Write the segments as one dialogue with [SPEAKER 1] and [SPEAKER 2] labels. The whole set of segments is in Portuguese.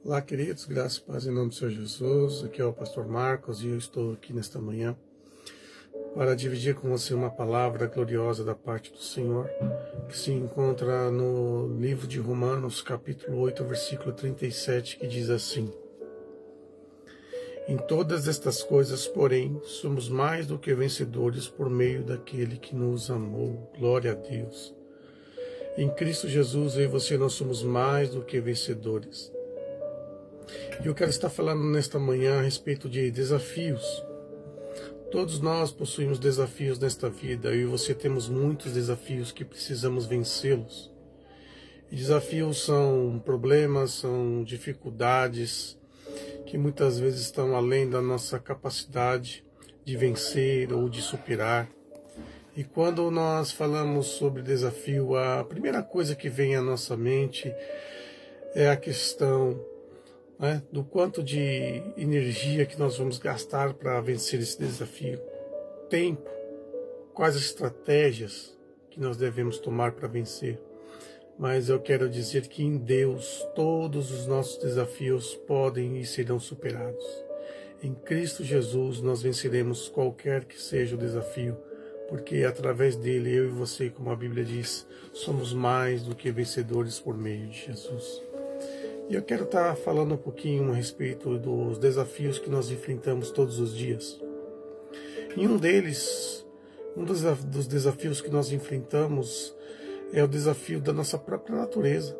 [SPEAKER 1] Olá, queridos, graças e paz em nome do Senhor Jesus. Aqui é o pastor Marcos e eu estou aqui nesta manhã para dividir com você uma palavra gloriosa da parte do Senhor, que se encontra no livro de Romanos, capítulo 8, versículo 37, que diz assim: Em todas estas coisas, porém, somos mais do que vencedores por meio daquele que nos amou. Glória a Deus. Em Cristo Jesus, eu e você, nós somos mais do que vencedores. E eu quero estar falando nesta manhã a respeito de desafios. Todos nós possuímos desafios nesta vida. Eu e você temos muitos desafios que precisamos vencê-los. E desafios são problemas, são dificuldades que muitas vezes estão além da nossa capacidade de vencer ou de superar. E quando nós falamos sobre desafio, a primeira coisa que vem à nossa mente é a questão do quanto de energia que nós vamos gastar para vencer esse desafio. Tempo, quais as estratégias que nós devemos tomar para vencer. Mas eu quero dizer que em Deus todos os nossos desafios podem e serão superados. Em Cristo Jesus nós venceremos qualquer que seja o desafio, porque através dele, eu e você, como a Bíblia diz, somos mais do que vencedores por meio de Jesus. E eu quero estar falando um pouquinho a respeito dos desafios que nós enfrentamos todos os dias. E um dos desafios que nós enfrentamos é o desafio da nossa própria natureza.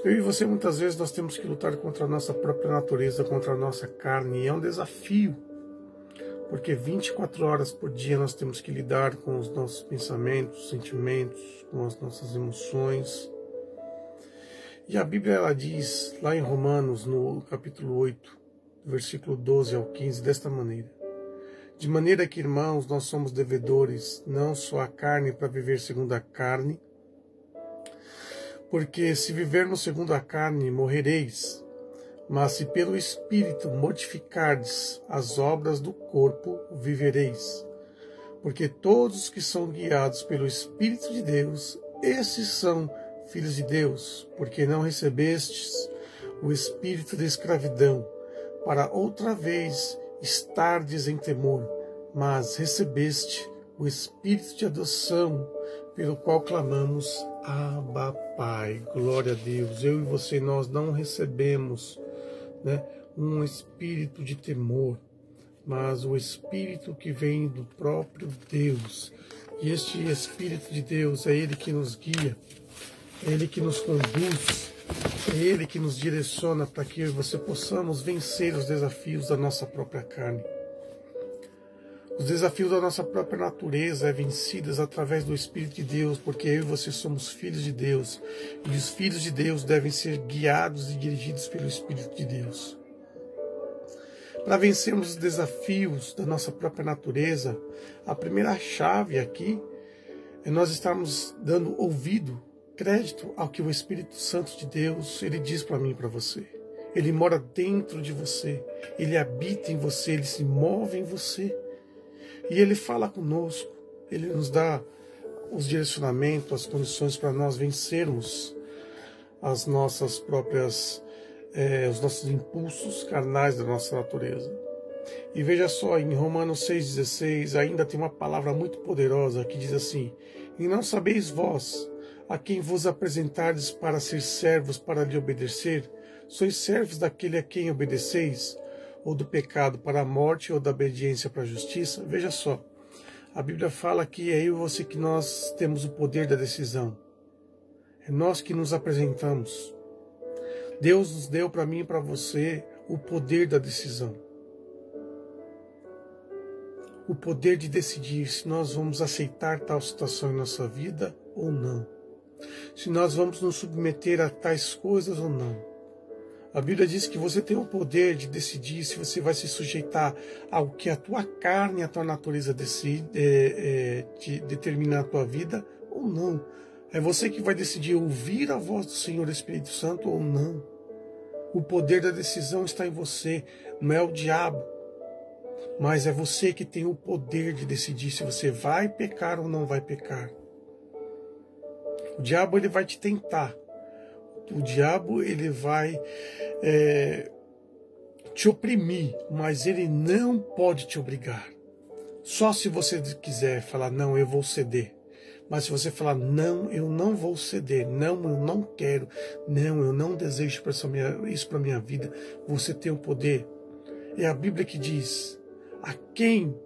[SPEAKER 1] Eu e você, muitas vezes, nós temos que lutar contra a nossa própria natureza, contra a nossa carne, e é um desafio, porque 24 horas por dia nós temos que lidar com os nossos pensamentos, sentimentos, com as nossas emoções. E a Bíblia ela diz, lá em Romanos, no capítulo 8, versículo 12 ao 15, desta maneira: De maneira que, irmãos, nós somos devedores, não só a carne para viver segundo a carne, porque se vivermos segundo a carne, morrereis. Mas se pelo Espírito mortificardes as obras do corpo, vivereis. Porque todos os que são guiados pelo Espírito de Deus, esses são filhos de Deus, porque não recebestes o espírito de escravidão, para outra vez estardes em temor, mas recebeste o espírito de adoção, pelo qual clamamos, Abba, Pai. Glória a Deus. Eu e você, nós não recebemos um espírito de temor, mas o espírito que vem do próprio Deus. E este espírito de Deus é ele que nos guia, é ele que nos conduz, é ele que nos direciona para que eu e você possamos vencer os desafios da nossa própria carne. Os desafios da nossa própria natureza é vencidos através do Espírito de Deus, porque eu e você somos filhos de Deus, e os filhos de Deus devem ser guiados e dirigidos pelo Espírito de Deus. Para vencermos os desafios da nossa própria natureza, a primeira chave aqui é nós estarmos dando ouvido, crédito ao que o Espírito Santo de Deus ele diz para mim e para você. Ele mora dentro de você, ele habita em você, ele se move em você. E ele fala conosco, ele nos dá os direcionamentos, as condições para nós vencermos as nossas próprias, os nossos impulsos carnais da nossa natureza. E veja só, em Romanos 6,16 ainda tem uma palavra muito poderosa que diz assim: E não sabeis vós, a quem vos apresentardes para ser servos para lhe obedecer, sois servos daquele a quem obedeceis, ou do pecado para a morte, ou da obediência para a justiça. Veja só, a Bíblia fala que é eu e você que nós temos o poder da decisão. É nós que nos apresentamos. Deus nos deu para mim e para você o poder da decisão. O poder de decidir se nós vamos aceitar tal situação em nossa vida ou não. Se nós vamos nos submeter a tais coisas ou não. A Bíblia diz que você tem o poder de decidir se você vai se sujeitar ao que a tua carne, a tua natureza determina a tua vida ou não. É você que vai decidir ouvir a voz do Senhor Espírito Santo ou não. O poder da decisão está em você, não é o diabo. Mas é você que tem o poder de decidir se você vai pecar ou não vai pecar. O diabo ele vai te tentar. O diabo, ele vai te oprimir, mas ele não pode te obrigar. Só se você quiser falar, não, eu vou ceder. Mas se você falar, não, eu não vou ceder, não, eu não quero, não, eu não desejo isso para a minha vida, você tem o poder. É a Bíblia que diz, a quem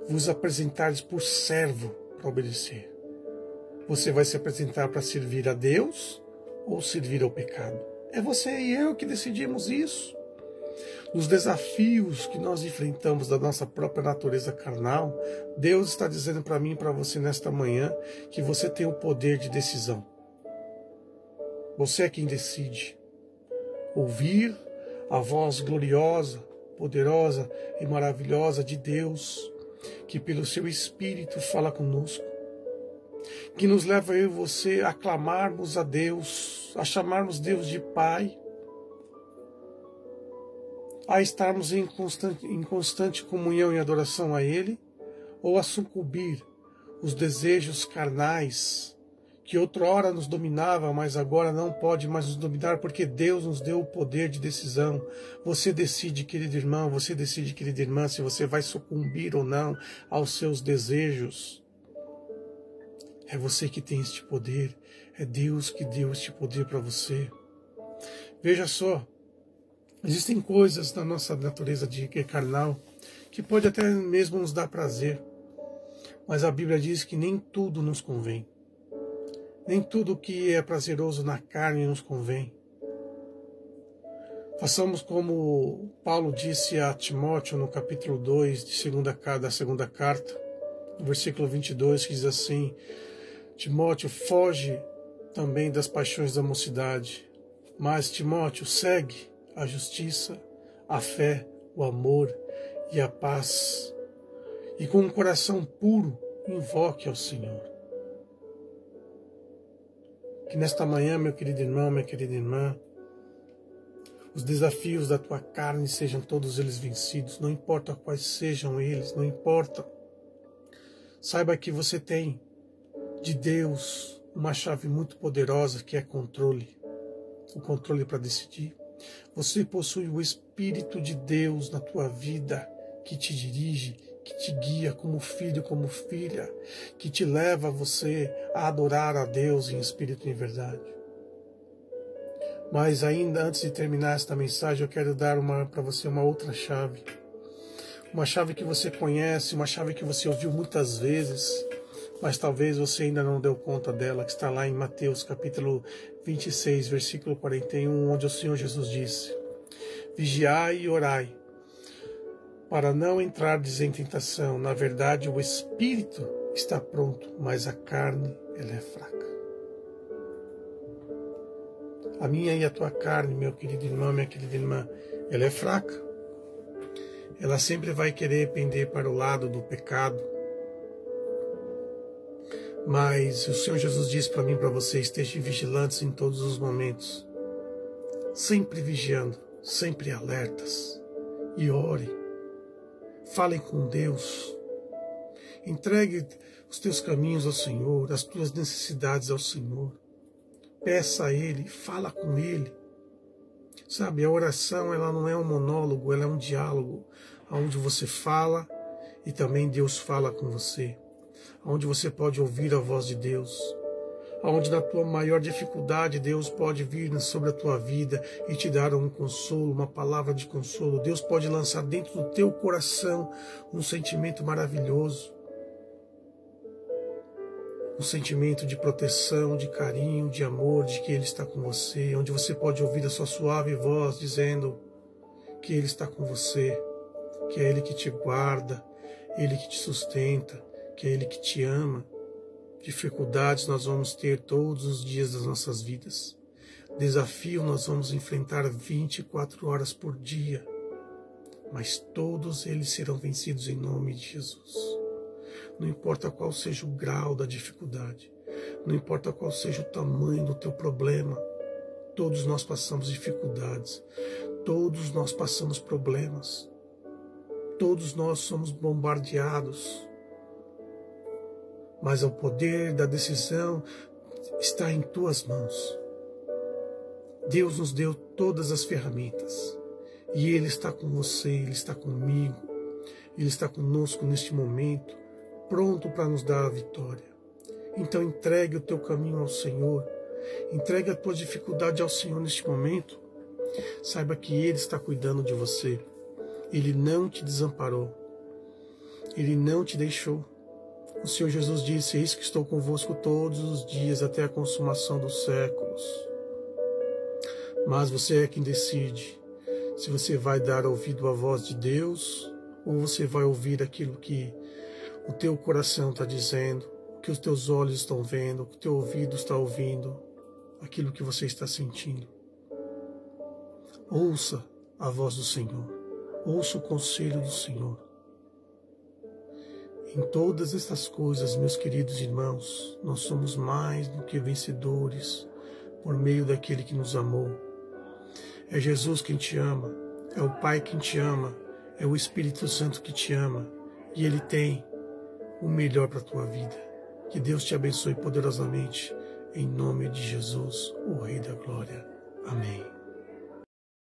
[SPEAKER 1] vos apresentares por servo para obedecer? Você vai se apresentar para servir a Deus ou servir ao pecado? É você e eu que decidimos isso. Nos desafios que nós enfrentamos da nossa própria natureza carnal, Deus está dizendo para mim e para você nesta manhã que você tem o poder de decisão. Você é quem decide. Ouvir a voz gloriosa, poderosa e maravilhosa de Deus, que pelo seu Espírito fala conosco, que nos leva eu e você a clamarmos a Deus, a chamarmos Deus de Pai, a estarmos em constante comunhão e adoração a Ele, ou a sucumbir os desejos carnais que outrora nos dominava, mas agora não pode mais nos dominar, porque Deus nos deu o poder de decisão. Você decide, querido irmão, você decide, querida irmã, se você vai sucumbir ou não aos seus desejos. É você que tem este poder, é Deus que deu este poder para você. Veja só, existem coisas na nossa natureza carnal que pode até mesmo nos dar prazer, mas a Bíblia diz que nem tudo nos convém. Nem tudo que é prazeroso na carne nos convém. Façamos como Paulo disse a Timóteo no capítulo 2 da segunda carta, no versículo 22, que diz assim: Timóteo, foge também das paixões da mocidade, mas Timóteo, segue a justiça, a fé, o amor e a paz, e com um coração puro invoque ao Senhor. Que nesta manhã, meu querido irmão, minha querida irmã, os desafios da tua carne sejam todos eles vencidos, não importa quais sejam eles, não importa. Saiba que você tem de Deus uma chave muito poderosa que é controle, o controle para decidir. Você possui o Espírito de Deus na tua vida, que te dirige, que te guia como filho, como filha, que te leva você a adorar a Deus em espírito e em verdade. Mas ainda antes de terminar esta mensagem, eu quero dar para você uma outra chave. Uma chave que você conhece, uma chave que você ouviu muitas vezes, mas talvez você ainda não deu conta dela, que está lá em Mateus capítulo 26, versículo 41, onde o Senhor Jesus disse: Vigiai e orai, para não entrardes em tentação. Na verdade, o espírito está pronto, mas a carne, ela é fraca. A minha e a tua carne, meu querido irmão, minha querida irmã, ela é fraca. Ela sempre vai querer pender para o lado do pecado. Mas o Senhor Jesus diz para mim e para você: estejam vigilantes em todos os momentos, sempre vigiando, sempre alertas, e ore. Falem com Deus. Entregue os teus caminhos ao Senhor, as tuas necessidades ao Senhor. Peça a Ele, fala com Ele. Sabe, a oração, ela não é um monólogo, ela é um diálogo, onde você fala e também Deus fala com você. Onde você pode ouvir a voz de Deus. Onde na tua maior dificuldade Deus pode vir sobre a tua vida e te dar um consolo, uma palavra de consolo. Deus pode lançar dentro do teu coração um sentimento maravilhoso. Um sentimento de proteção, de carinho, de amor, de que Ele está com você. Onde você pode ouvir a sua suave voz dizendo que Ele está com você. Que é Ele que te guarda, Ele que te sustenta, que é Ele que te ama. Dificuldades nós vamos ter todos os dias das nossas vidas. Desafio nós vamos enfrentar 24 horas por dia. Mas todos eles serão vencidos em nome de Jesus. Não importa qual seja o grau da dificuldade. Não importa qual seja o tamanho do teu problema. Todos nós passamos dificuldades. Todos nós passamos problemas. Todos nós somos bombardeados. Mas o poder da decisão está em tuas mãos. Deus nos deu todas as ferramentas. E Ele está com você, Ele está comigo, Ele está conosco neste momento, pronto para nos dar a vitória. Então entregue o teu caminho ao Senhor, entregue a tua dificuldade ao Senhor neste momento. Saiba que Ele está cuidando de você, Ele não te desamparou, Ele não te deixou. O Senhor Jesus disse: eis que estou convosco todos os dias até a consumação dos séculos. Mas você é quem decide se você vai dar ouvido à voz de Deus ou você vai ouvir aquilo que o teu coração está dizendo, o que os teus olhos estão vendo, o que o teu ouvido está ouvindo, aquilo que você está sentindo. Ouça a voz do Senhor, ouça o conselho do Senhor. Em todas estas coisas, meus queridos irmãos, nós somos mais do que vencedores por meio daquele que nos amou. É Jesus quem te ama, é o Pai quem te ama, é o Espírito Santo que te ama, e Ele tem o melhor para a tua vida. Que Deus te abençoe poderosamente, em nome de Jesus, o Rei da Glória. Amém.